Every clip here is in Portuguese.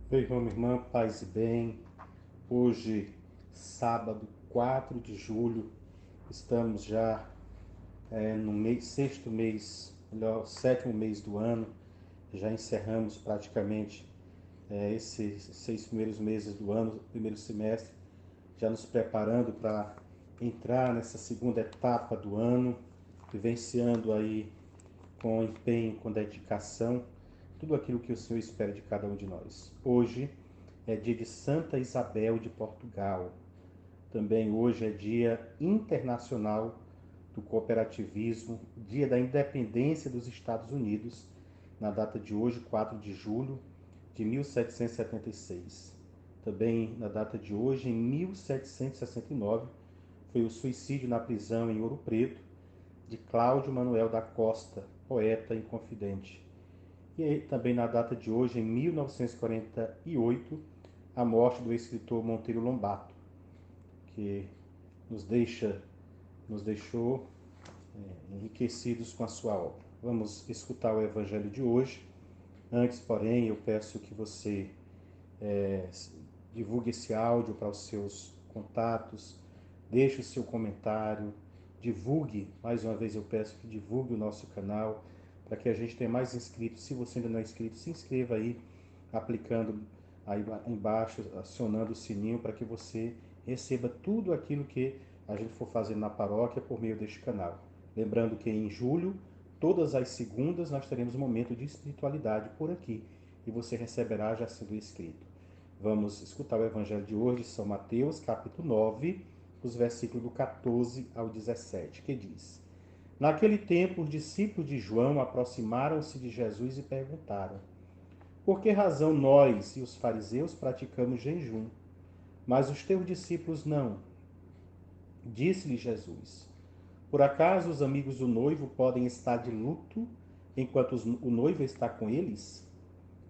Meu irmão, minha irmã, paz e bem. Hoje, sábado, 4 de julho, estamos já no sexto mês, melhor, sétimo mês do ano. Já encerramos praticamente esses 6 primeiros meses do ano, primeiro semestre, já nos preparando para entrar nessa segunda etapa do ano, vivenciando aí com empenho, com dedicação, tudo aquilo que o Senhor espera de cada um de nós. Hoje é dia de Santa Isabel de Portugal. Também hoje é dia internacional do cooperativismo, dia da independência dos Estados Unidos, na data de hoje, 4 de julho de 1776. Também na data de hoje, em 1769, foi o suicídio na prisão em Ouro Preto de Cláudio Manuel da Costa, poeta e confidente. E também na data de hoje, em 1948, a morte do escritor Monteiro Lobato, que nos deixou enriquecidos com a sua obra. Vamos escutar o Evangelho de hoje. Antes, porém, eu peço que você é, divulgue esse áudio para os seus contatos, deixe o seu comentário, divulgue, mais uma vez eu peço que divulgue o nosso canal, para que a gente tenha mais inscritos. Se você ainda não é inscrito, se inscreva aí, aplicando aí embaixo, acionando o sininho, para que você receba tudo aquilo que a gente for fazer na paróquia por meio deste canal. Lembrando que em julho, todas as segundas, nós teremos um momento de espiritualidade por aqui, e você receberá já sendo inscrito. Vamos escutar o Evangelho de hoje, São Mateus, capítulo 9, os versículos do 14 ao 17, que diz: Naquele tempo, os discípulos de João aproximaram-se de Jesus e perguntaram: Por que razão nós e os fariseus praticamos jejum, mas os teus discípulos não? Disse-lhe Jesus: Por acaso os amigos do noivo podem estar de luto enquanto o noivo está com eles?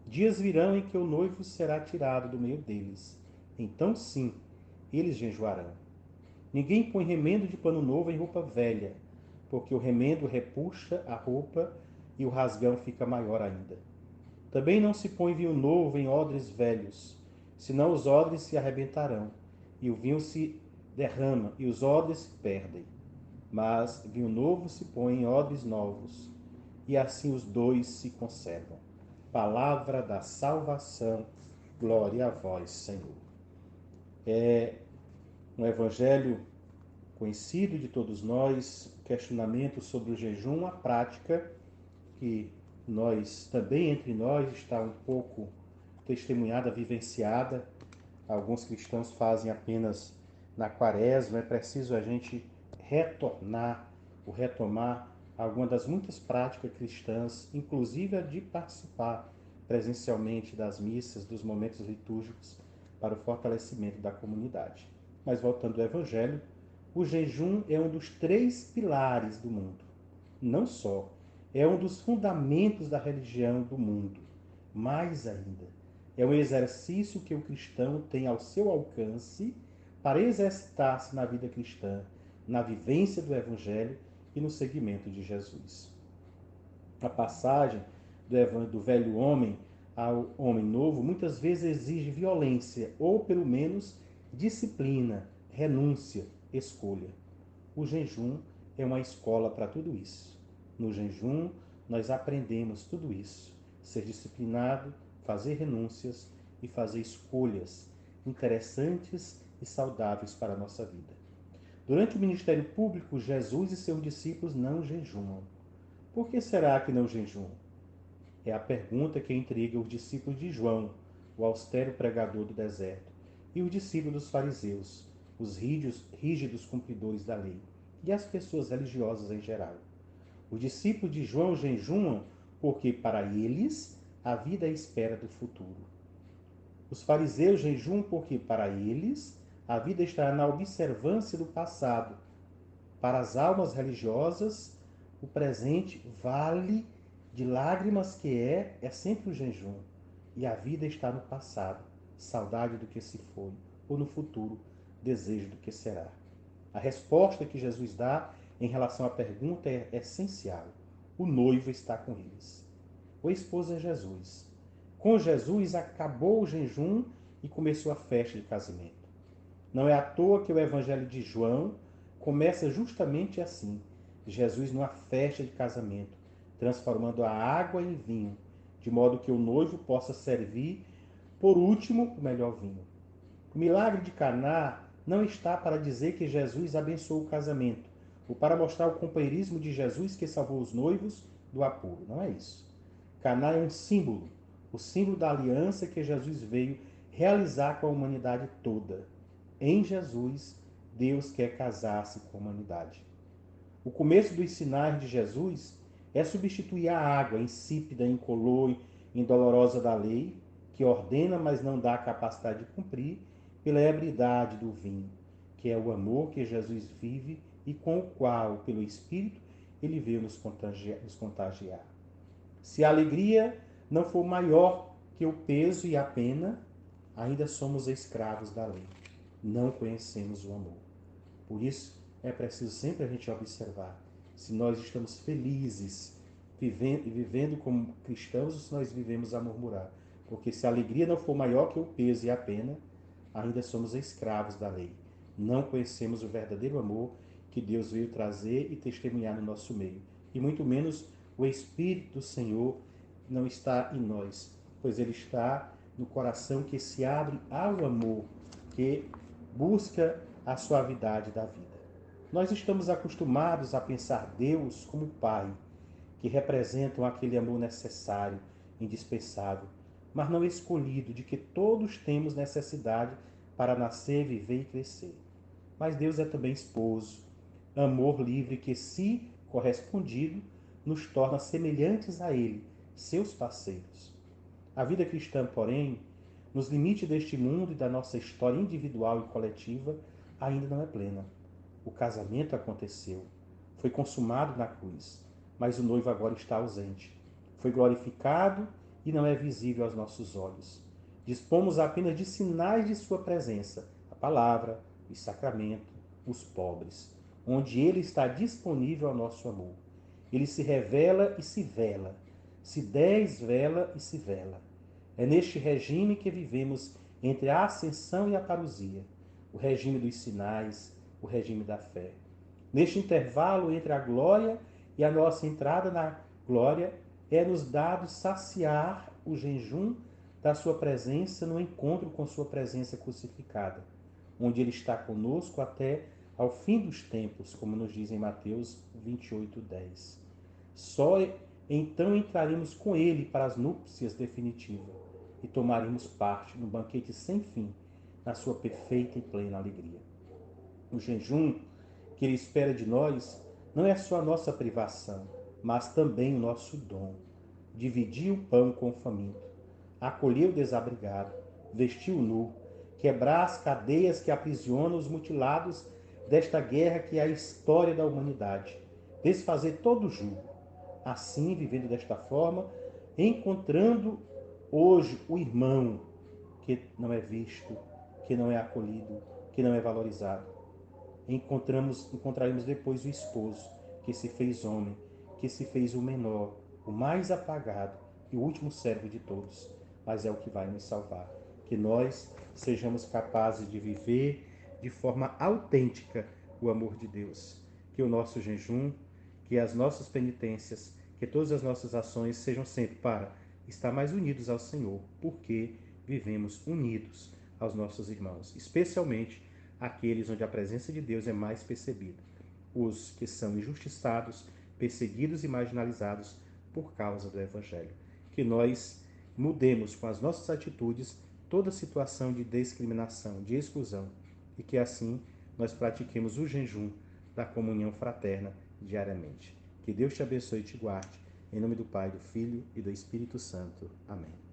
Dias virão em que o noivo será tirado do meio deles. Então, sim, eles jejuarão. Ninguém põe remendo de pano novo em roupa velha, porque o remendo repuxa a roupa e o rasgão fica maior ainda. Também não se põe vinho novo em odres velhos, senão os odres se arrebentarão, e o vinho se derrama, e os odres se perdem. Mas vinho novo se põe em odres novos, e assim os dois se conservam. Palavra da salvação, glória a vós, Senhor. É um evangelho conhecido de todos nós, questionamento sobre o jejum, a prática que nós, também entre nós, está um pouco testemunhada, vivenciada. Alguns cristãos fazem apenas na quaresma. É preciso a gente retornar ou retomar alguma das muitas práticas cristãs, inclusive a de participar presencialmente das missas, dos momentos litúrgicos, para o fortalecimento da comunidade. Mas voltando ao Evangelho, o jejum é um dos 3 pilares do mundo. Não só, é um dos fundamentos da religião do mundo. Mais ainda, é um exercício que o cristão tem ao seu alcance para exercitar-se na vida cristã, na vivência do Evangelho e no seguimento de Jesus. A passagem do velho homem ao homem novo muitas vezes exige violência ou, pelo menos, disciplina, renúncia, escolha. O jejum é uma escola para tudo isso. No jejum, nós aprendemos tudo isso: ser disciplinado, fazer renúncias e fazer escolhas interessantes e saudáveis para a nossa vida. Durante o ministério público, Jesus e seus discípulos não jejumam. Por que será que não jejuam? É a pergunta que intriga os discípulos de João, o austero pregador do deserto, e os discípulos dos fariseus, os rígidos cumpridores da lei, e as pessoas religiosas em geral. Os discípulos de João jejuam porque, para eles, a vida é a espera do futuro. Os fariseus jejuam porque, para eles, a vida está na observância do passado. Para as almas religiosas, o presente vale de lágrimas que é sempre o jejum. E a vida está no passado, saudade do que se foi, ou no futuro, desejo do que será. A resposta que Jesus dá em relação à pergunta é essencial. O noivo está com eles. O esposo é Jesus. Com Jesus acabou o jejum e começou a festa de casamento. Não é à toa que o Evangelho de João começa justamente assim: Jesus numa festa de casamento, transformando a água em vinho, de modo que o noivo possa servir, por último, o melhor vinho. O milagre de Caná não está para dizer que Jesus abençoou o casamento, ou para mostrar o companheirismo de Jesus que salvou os noivos do apuro. Não é isso. Caná é um símbolo, o símbolo da aliança que Jesus veio realizar com a humanidade toda. Em Jesus, Deus quer casar-se com a humanidade. O começo dos sinais de Jesus é substituir a água insípida, incolor, indolorosa da lei, que ordena, mas não dá a capacidade de cumprir, pela ebriedade do vinho, que é o amor que Jesus vive e com o qual, pelo Espírito, ele veio nos contagiar. Se a alegria não for maior que o peso e a pena, ainda somos escravos da lei. Não conhecemos o amor. Por isso, é preciso sempre a gente observar se nós estamos felizes vivendo como cristãos ou se nós vivemos a murmurar. Porque se a alegria não for maior que o peso e a pena, ainda somos escravos da lei. Não conhecemos o verdadeiro amor que Deus veio trazer e testemunhar no nosso meio. E muito menos o Espírito do Senhor não está em nós, pois ele está no coração que se abre ao amor, que busca a suavidade da vida. Nós estamos acostumados a pensar Deus como Pai, que representam aquele amor necessário, indispensável, mas não escolhido, de que todos temos necessidade para nascer, viver e crescer. Mas Deus é também esposo, amor livre que, se correspondido, nos torna semelhantes a Ele, seus parceiros. A vida cristã, porém, nos limites deste mundo e da nossa história individual e coletiva, ainda não é plena. O casamento aconteceu, foi consumado na cruz, mas o noivo agora está ausente. Foi glorificado e não é visível aos nossos olhos. Dispomos apenas de sinais de sua presença, a palavra, o sacramento, os pobres, onde ele está disponível ao nosso amor. Ele se revela e se vela, se desvela e se vela. É neste regime que vivemos entre a ascensão e a parousia, o regime dos sinais, o regime da fé. Neste intervalo entre a glória e a nossa entrada na glória, é-nos dado saciar o jejum da sua presença no encontro com sua presença crucificada, onde ele está conosco até ao fim dos tempos, como nos diz em Mateus 28:10. Só então entraremos com ele para as núpcias definitivas e tomaremos parte no banquete sem fim, na sua perfeita e plena alegria. O jejum que ele espera de nós não é só a nossa privação, mas também o nosso dom. Dividir o pão com o faminto, acolher o desabrigado, vestir o nu, quebrar as cadeias que aprisionam os mutilados desta guerra que é a história da humanidade, desfazer todo o jugo. Assim, vivendo desta forma, encontrando hoje o irmão que não é visto, que não é acolhido, que não é valorizado. Encontraremos depois o esposo, que se fez homem, que se fez o menor, o mais apagado e o último servo de todos, mas é o que vai nos salvar. Que nós sejamos capazes de viver de forma autêntica o amor de Deus. Que o nosso jejum, que as nossas penitências, que todas as nossas ações sejam sempre para estar mais unidos ao Senhor, porque vivemos unidos aos nossos irmãos, especialmente aqueles onde a presença de Deus é mais percebida, os que são injustiçados, perseguidos e marginalizados por causa do Evangelho. Que nós mudemos com as nossas atitudes toda situação de discriminação, de exclusão, e que assim nós pratiquemos o jejum da comunhão fraterna diariamente. Que Deus te abençoe e te guarde. Em nome do Pai, do Filho e do Espírito Santo. Amém.